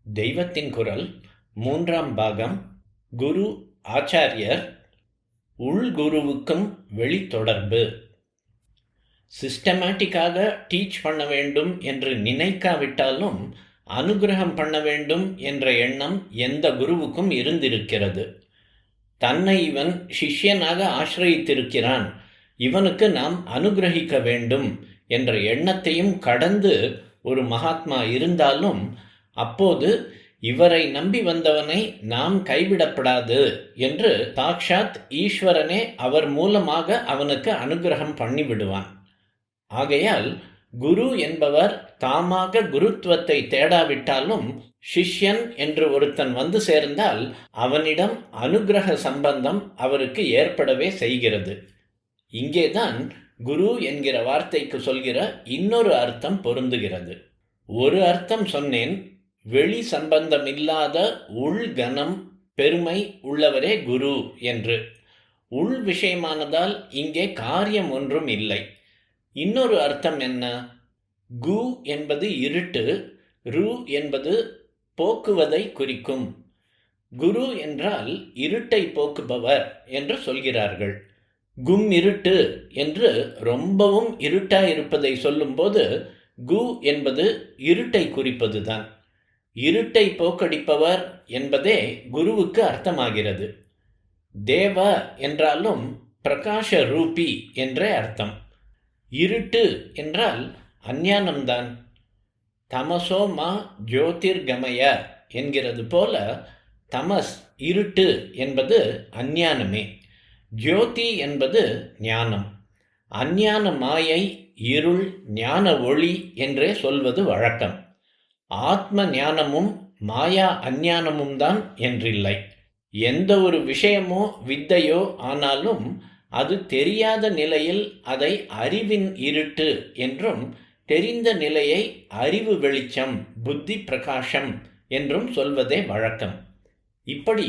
தெய்வத்தின் குரல் 3ஆம் பாகம். குரு ஆச்சாரியர் உள்குருவுக்கும் வெளித்தொடர்பு. சிஸ்டமேட்டிக்காக டீச் பண்ண வேண்டும் என்று நினைக்காவிட்டாலும் அனுகிரகம் பண்ண வேண்டும் என்ற எண்ணம் எந்த குருவுக்கும் இருந்திருக்கிறது. தன்னை இவன் சிஷ்யனாக ஆசிரயித்திருக்கிறான், இவனுக்கு நாம் அனுகிரகிக்க வேண்டும் என்ற எண்ணத்தையும் கடந்து ஒரு மகாத்மா இருந்தாலும் அப்போது இவரை நம்பி வந்தவனை நாம் கைவிடப்படாது என்று சாக்ஷாத் ஈஸ்வரனே அவர் மூலமாக அவனுக்கு அனுகிரகம் பண்ணிவிடுவான். ஆகையால் குரு என்பவர் தாமாக குருத்துவத்தை தேடாவிட்டாலும் சிஷ்யன் என்று ஒருத்தன் வந்து சேர்ந்தால் அவனிடம் அனுகிரக சம்பந்தம் அவருக்கு ஏற்படவே செய்கிறது. இங்கேதான் குரு என்கிற வார்த்தைக்கு சொல்கிற இன்னொரு அர்த்தம் பொருந்துகிறது. ஒரு அர்த்தம் சொன்னேன், வெளி சம்பந்தமில்லாத உள்கணம் பெருமை உள்ளவரே குரு என்று. உள் விஷயமானதால் இங்கே காரியம் ஒன்றும் இல்லை. இன்னொரு அர்த்தம் என்ன? கு என்பது இருட்டு, ரு என்பது போக்குவதை குறிக்கும். குரு என்றால் இருட்டை போக்குபவர் என்று சொல்கிறார்கள். கும் இருட்டு என்று ரொம்பவும் இருட்டாயிருப்பதை சொல்லும்போது கு என்பது இருட்டை குறிப்பதுதான். இருட்டை போக்கடிப்பவர் என்பதே குருவுக்கு அர்த்தமாகிறது. தேவ என்றாலும் பிரகாஷ ரூபி என்றே அர்த்தம். இருட்டு என்றால் அஞ்ஞானம்தான். தமசோ மா ஜோதிர்கமய என்கிறது போல தமஸ் இருட்டு என்பது அஞ்ஞானமே. ஜோதி என்பது ஞானம். அஞ்ஞான மாயை இருள், ஞான ஒளி என்றே சொல்வது வழக்கம். ஆத்ம ஞானமும் மாயா அஞ்ஞானமும் தான் என்றில்லை. எந்த ஒரு விஷயமோ வித்தையோ ஆனாலும் அது தெரியாத நிலையில் அதை அறிவின் இருட்டு என்றும், தெரிந்த நிலையை அறிவு வெளிச்சம், புத்தி பிரகாசம் என்றும் சொல்வதே வழக்கம். இப்படி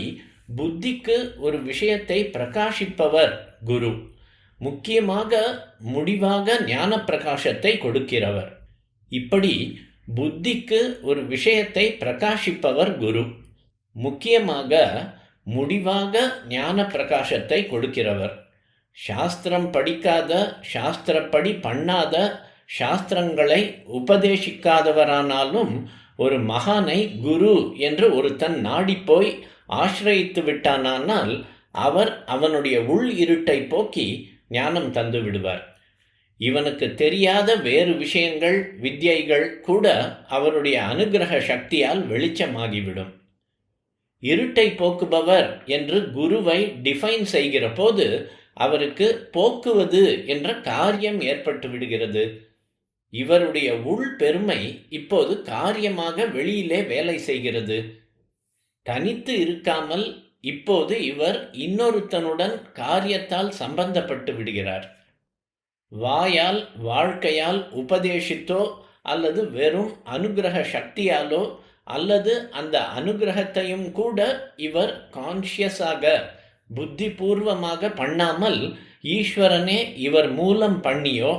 புத்திக்கு ஒரு விஷயத்தை பிரகாசிப்பவர் குரு. முக்கியமாக முடிவாக ஞான பிரகாசத்தை கொடுக்கிறவர். இப்படி புத்திக்கு ஒரு விஷயத்தை பிரகாசிப்பவர் குரு. முக்கியமாக முடிவாக ஞான பிரகாசத்தை கொடுக்கிறவர். சாஸ்திரம் படிக்காத, சாஸ்திரப்படி பண்ணாத, சாஸ்திரங்களை உபதேசிக்காதவரானாலும் ஒரு மகானை குரு என்று ஒருத்தன் நாடிப்போய் ஆசிரயித்து விட்டானால் அவர் அவனுடைய உள் இருட்டை போக்கி ஞானம் தந்து விடுவார். இவனுக்கு தெரியாத வேறு விஷயங்கள், வித்யைகள் கூட அவருடைய அனுகிரக சக்தியால் வெளிச்சமாகிவிடும். இருட்டை போக்குபவர் என்று குருவை டிஃபைன் செய்கிற போது அவருக்கு போக்குவது என்ற காரியம் ஏற்பட்டு விடுகிறது. இவருடைய உள் பெருமை இப்போது காரியமாக வெளியிலே வேலை செய்கிறது. தனித்து இருக்காமல் இப்போது இவர் இன்னொருத்தனுடன் காரியத்தால் சம்பந்தப்பட்டு விடுகிறார். வாயால், வாழ்க்கையால் உபதேசித்தோ அல்லது வெறும் அனுகிரக சக்தியாலோ அல்லது அந்த அனுகிரகத்தையும் கூட இவர் கான்ஷியஸாக புத்திபூர்வமாக பண்ணாமல் ஈஸ்வரனே இவர் மூலம் பண்ணியோ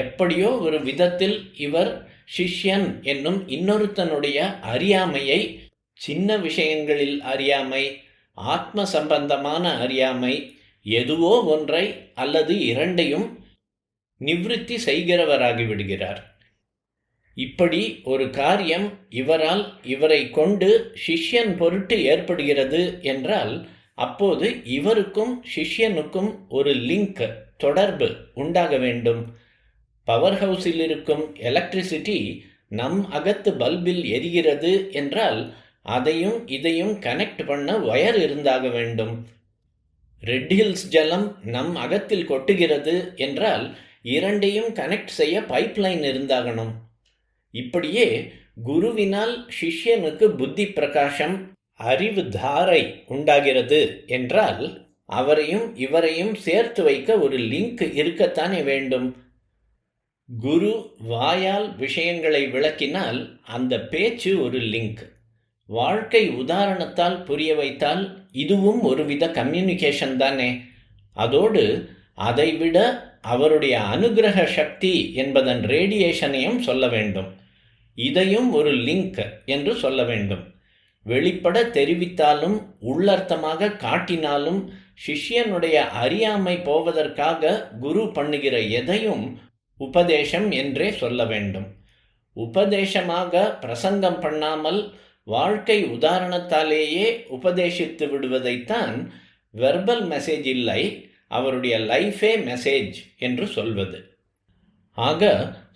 எப்படியோ ஒரு விதத்தில் இவர் சிஷ்யன் என்னும் இன்னொருத்தனுடைய அறியாமையை, சின்ன விஷயங்களில் அறியாமை, ஆத்ம சம்பந்தமான அறியாமை, எதுவோ ஒன்றை அல்லது இரண்டையும் நிவிருத்தி செய்கிறவராகிவிடுகிறார். இப்படி ஒரு காரியம் இவரால், இவரை கொண்டு சிஷ்யன் பொருட்டு ஏற்படுகிறது என்றால் அப்போது இவருக்கும் சிஷ்யனுக்கும் ஒரு லிங்க், தொடர்பு உண்டாக வேண்டும். பவர் ஹவுஸில் இருக்கும் எலக்ட்ரிசிட்டி நம் அகத்து பல்பில் எரிகிறது என்றால் அதையும் இதையும் கனெக்ட் பண்ண ஒயர் இருந்தாக வேண்டும். ரெட் ஹில்ஸ் ஜலம் நம் அகத்தில் கொட்டுகிறது என்றால் இரண்டையும் கனெக்ட் செய்ய பைப்லைன் இருந்தாகணும். இப்படியே குருவினால் சிஷ்யனுக்கு புத்தி பிரகாசம், அறிவு தாரை உண்டாகிறது என்றால் அவரையும் இவரையும் சேர்த்து வைக்க ஒரு லிங்க் இருக்கத்தானே வேண்டும். குரு வாயால் விஷயங்களை விளக்கினால் அந்த பேச்சு ஒரு லிங்க். வாழ்க்கை உதாரணத்தால் புரிய வைத்தால் இதுவும் ஒருவித கம்யூனிகேஷன் தானே. அதோடு அதைவிட அவருடைய அனுகிரக சக்தி என்பதன் ரேடியேஷனையும் சொல்ல வேண்டும். இதையும் ஒரு லிங்க் என்று சொல்ல வேண்டும். வெளிப்பட தெரிவித்தாலும் உள்ளர்த்தமாக காட்டினாலும் சிஷ்யனுடைய அறியாமை போவதற்காக குரு பண்ணுகிற எதையும் உபதேசம் என்றே சொல்ல வேண்டும். உபதேசமாக பிரசங்கம் பண்ணாமல் வாழ்க்கை உதாரணத்தாலேயே உபதேசித்து விடுவதைத்தான் வெர்பல் மெசேஜ் இல்லை, அவருடைய லைஃபே மெசேஜ் என்று சொல்வது. ஆக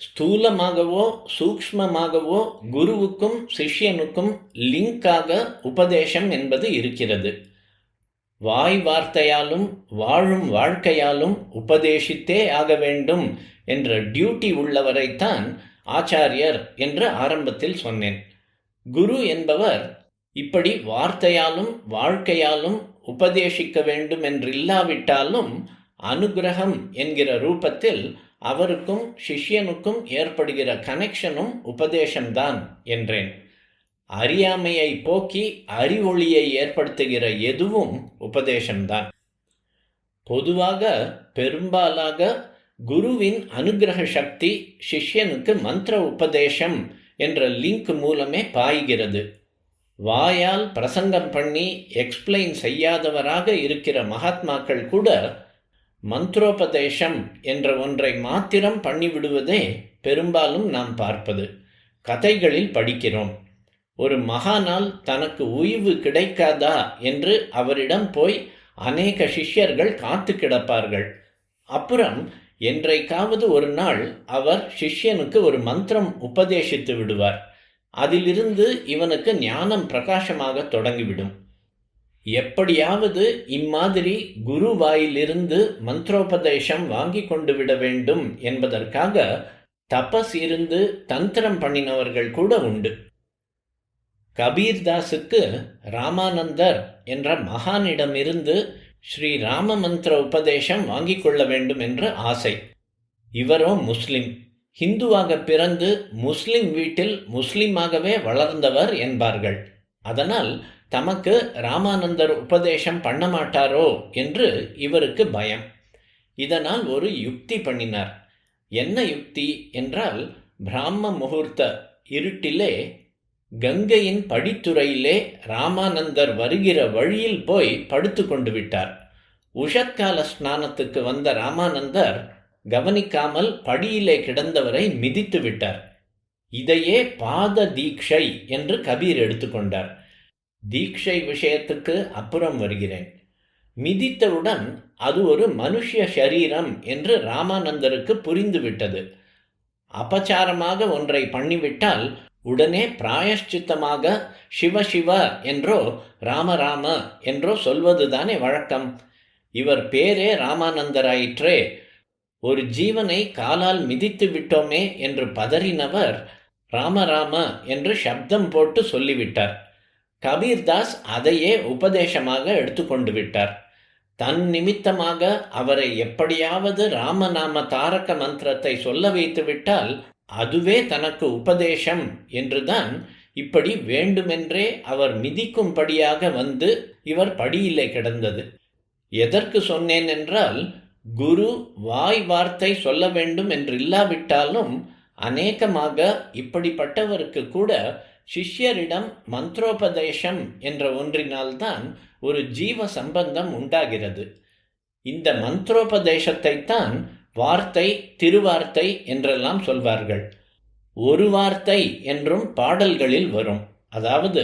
ஸ்தூலமாகவோ சூக்ஷ்மமாகவோ குருவுக்கும் சிஷ்யனுக்கும் லிங்காக உபதேசம் என்பது இருக்கிறது. வாய் வார்த்தையாலும் வாழும் வாழ்க்கையாலும் உபதேசித்தே ஆக வேண்டும் என்ற டியூட்டி உள்ளவரைத்தான் ஆச்சாரியர் என்று ஆரம்பத்தில் சொன்னேன். குரு என்பவர் இப்படி வார்த்தையாலும் வாழ்க்கையாலும் உபதேசிக்க வேண்டும் என்றில்லாவிட்டாலும் அனுகிரகம் என்கிற ரூபத்தில் அவருக்கும் சிஷ்யனுக்கும் ஏற்படுகிற கனெக்ஷனும் உபதேசம்தான் என்றேன். அறியாமையை போக்கி அறிவொளியை ஏற்படுத்துகிற எதுவும் உபதேசம்தான். பொதுவாக பெரும்பாலாக குருவின் அனுகிரக சக்தி சிஷ்யனுக்கு மந்திர உபதேசம் என்ற லிங்க் மூலமே பாய்கிறது. வாயால் பிரசங்கம் பண்ணி எக்ஸ்பிளைன் செய்யாதவராக இருக்கிற மகாத்மாக்கள் கூட மந்திரோபதேசம் என்ற ஒன்றை மாத்திரம் பண்ணிவிடுவதே பெரும்பாலும் நாம் பார்ப்பது. கதைகளில் படிக்கிறோம். ஒரு மகானால் தனக்கு ஓய்வு கிடைக்காதா என்று அவரிடம் போய் அநேக சிஷ்யர்கள் காத்து கிடப்பார்கள். அப்புறம் என்றைக்காவது ஒரு நாள் அவர் சிஷ்யனுக்கு ஒரு மந்திரம் உபதேசித்து விடுவார். அதிலிருந்து இவனுக்கு ஞானம் பிரகாசமாக தொடங்கிவிடும். எப்படியாவது இம்மாதிரி குரு வாயிலிருந்து மந்திரோபதேசம் வாங்கி கொண்டு விட வேண்டும் என்பதற்காக தபஸ் இருந்து தந்திரம் பண்ணினவர்கள் கூட உண்டு. கபீர்தாஸுக்கு ராமானந்தர் என்ற மகானிடமிருந்து ஸ்ரீ ராம மந்திர உபதேசம் வாங்கி கொள்ள வேண்டும் என்று ஆசை. இவரோ முஸ்லிம், ஹிந்துவாக பிறந்து முஸ்லிம் வீட்டில் முஸ்லிமாகவே வளர்ந்தவர் என்பார்கள். அதனால் தமக்கு ராமானந்தர் உபதேசம் பண்ண மாட்டாரோ என்று இவருக்கு பயம். இதனால் ஒரு யுக்தி பண்ணினார். என்ன யுக்தி என்றால், பிராம முகூர்த்த இருட்டிலே கங்கையின் படித்துறையிலே ராமானந்தர் வருகிற வழியில் போய் படுத்து கொண்டு விட்டார். உஷத்கால ஸ்நானத்துக்கு வந்த ராமானந்தர் கவனிக்காமல் படியிலே கிடந்தவரை மிதித்து விட்டார். இதையே பாத தீட்சை என்று கபீர் எடுத்துக்கொண்டார். தீட்சை விஷயத்துக்கு அப்புறம் வருகிறேன். மிதித்தவுடன் அது ஒரு மனுஷ்ய சரீரம் என்று ராமானந்தருக்கு புரிந்துவிட்டது. அபச்சாரமாக ஒன்றை பண்ணிவிட்டால் உடனே பிராயஷ்சித்தமாக சிவ சிவ என்றோ ராம ராம என்றோ சொல்வதுதானே வழக்கம். இவர் பேரே ராமானந்தராயிற்றே. ஒரு ஜீவனை காலால் மிதித்து விட்டோமே என்று பதறினவர் ராமராம என்று சப்தம் போட்டு சொல்லிவிட்டார். கபீர்தாஸ் அதையே உபதேசமாக எடுத்துக்கொண்டு விட்டார். தன் நிமித்தமாக அவரை எப்படியாவது ராமநாம தாரக மந்திரத்தை சொல்ல வைத்து விட்டால் அதுவே தனக்கு உபதேசம் என்றுதான் இப்படி வேண்டுமென்றே அவர் மிதிக்கும்படியாக வந்து இவர் படியிலே கிடந்தது. எதற்கு சொன்னேன் என்றால், குரு வாய் வார்த்தை சொல்ல வேண்டும் என்று இல்லாவிட்டாலும் அநேகமாக இப்படிப்பட்டவருக்கு கூட சிஷ்யரிடம் மந்திரோபதேசம் என்ற ஒன்றினால்தான் ஒரு ஜீவ சம்பந்தம் உண்டாகிறது. இந்த மந்திரோபதேசத்தைத்தான் வார்த்தை திருவார்த்தை என்றெல்லாம் சொல்வார்கள். ஒரு வார்த்தை என்றும் பாடல்களில் வரும். அதாவது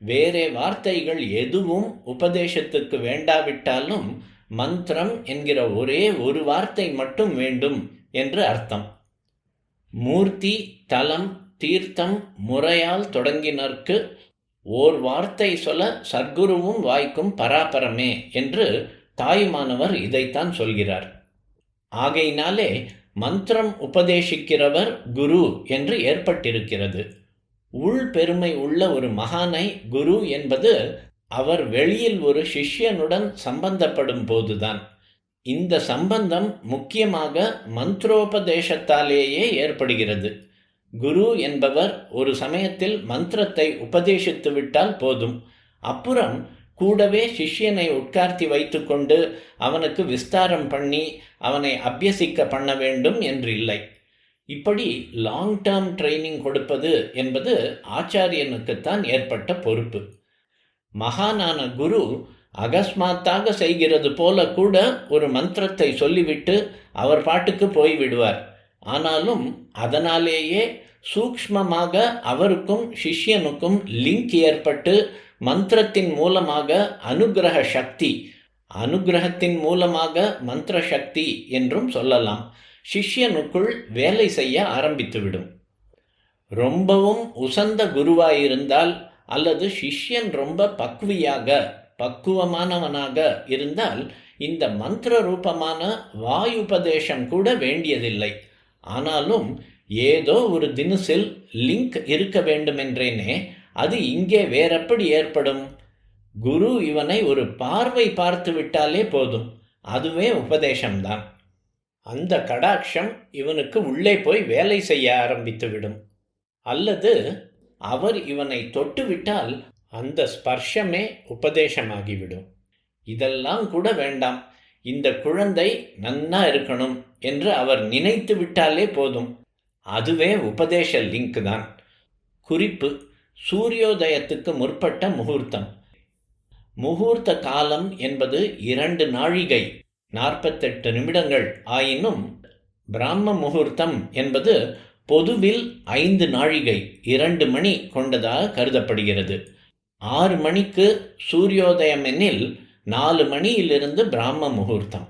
வேறே வார்த்தைகள் எதுவும் உபதேசத்துக்கு வேண்டாவிட்டாலும் மந்திரம் என்கிற ஒரே ஒரு வார்த்தை மட்டும் வேண்டும் என்று அர்த்தம். மூர்த்தி தலம் தீர்த்தம் முறையால் தொடங்கினர்க்கு ஓர் வார்த்தை சொல்ல சர்க்குருவும் வாய்க்கும் பராபரமே என்று தாயுமானவர் இதைத்தான் சொல்கிறார். ஆகையினாலே மந்திரம் உபதேசிக்கிறவர் குரு என்று ஏற்பட்டிருக்கிறது. உள் பெருமை உள்ள ஒரு மகானை குரு என்பது அவர் வெளியில் ஒரு சிஷ்யனுடன் சம்பந்தப்படும் போதுதான். இந்த சம்பந்தம் முக்கியமாக மந்திரோபதேசத்தாலேயே ஏற்படுகிறது. குரு என்பவர் ஒரு சமயத்தில் மந்திரத்தை உபதேசித்து விட்டால் போதும். அப்புறம் கூடவே சிஷ்யனை உட்கார்த்தி வைத்துக்கொண்டு அவனுக்கு விஸ்தாரம் பண்ணி அவனை அபியசிக்க பண்ண வேண்டும் என்று இல்லை. இப்படி லாங் டேர்ம் ட்ரைனிங் கொடுப்பது என்பது ஆச்சாரியனுக்குத்தான் ஏற்பட்ட பொறுப்பு. மகானான குரு அகஸ்மாத்தாக செய்கிறது போல கூட ஒரு மந்திரத்தை சொல்லிவிட்டு அவர் பாட்டுக்கு போய்விடுவார். ஆனாலும் அதனாலேயே சூக்ஷ்மமாக அவருக்கும் சிஷ்யனுக்கும் லிங்க் ஏற்பட்டு மந்திரத்தின் மூலமாக அனுகிரக சக்தி, அனுகிரகத்தின் மூலமாக மந்திர சக்தி என்றும் சொல்லலாம், சிஷ்யனுக்குள் வேலை செய்ய ஆரம்பித்துவிடும். ரொம்பவும் உசந்த குருவாயிருந்தால் அல்லது சிஷ்யன் ரொம்ப பக்குவமானவனாக இருந்தால் இந்த மந்திர ரூபமான வாயுபதேசம் கூட வேண்டியதில்லை. ஆனாலும் ஏதோ ஒரு தினசில் லிங்க் இருக்க வேண்டுமென்றேனே, அது இங்கே வேறெப்படி ஏற்படும்? குரு இவனை ஒரு பார்வை பார்த்து விட்டாலே போதும், அதுவே உபதேசம்தான். அந்த கடாட்சம் இவனுக்கு உள்ளே போய் வேலை செய்ய ஆரம்பித்துவிடும். அல்லது அவர் இவனை தொட்டுவிட்டால் அந்த ஸ்பர்ஷமே உபதேசமாகிவிடும். இதெல்லாம் கூட வேண்டாம், இந்த குழந்தை நன்னா இருக்கணும் என்று அவர் நினைத்து விட்டாலே போதும், அதுவே உபதேச லிங்க் தான். குறிப்பு: சூரியோதயத்துக்கு முற்பட்ட முகூர்த்தம். முகூர்த்த காலம் என்பது 2 நாழிகை 48 நிமிடங்கள் ஆயினும் பிராம முகூர்த்தம் என்பது பொதுவில் 5 நாழிகை 2 மணி கொண்டதாக கருதப்படுகிறது. 6 மணிக்கு சூரியோதயம் எனில் 4 மணியிலிருந்து பிராம முகூர்த்தம்.